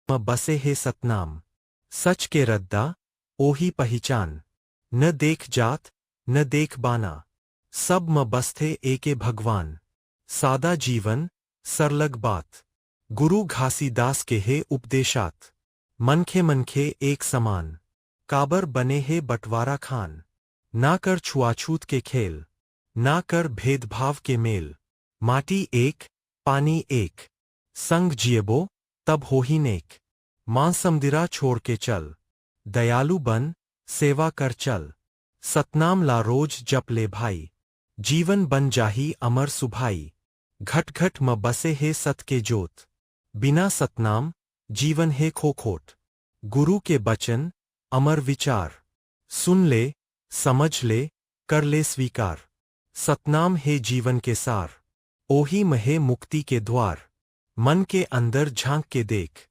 म बसे है सतनाम। सच के रद्दा ओही पहचान। न देख जात न देख बाना। सब म बसथे एके भगवान। सादा जीवन सरलग बात। गुरु घासीदास के हे उपदेशात। मनखे मनखे एक समान। काबर बने है बंटवारा खान। ना कर छुआछूत के खेल। ना कर भेदभाव के मेल। माटी एक पानी एक। संग जियबो तब हो ही नेक। मांसमदिरा छोड़ के चल। दयालु बन सेवा कर चल। सतनाम ला रोज जप ले भाई। जीवन बन जाही अमर सुभाई। घट घट म बसे है सत के जोत। बिना सतनाम जीवन है खोखोट। गुरु के बचन अमर विचार। सुन ले समझ ले कर ले स्वीकार। सतनाम है जीवन के सार। ओही में है मुक्ति के द्वार। मन के अंदर झांक के देख।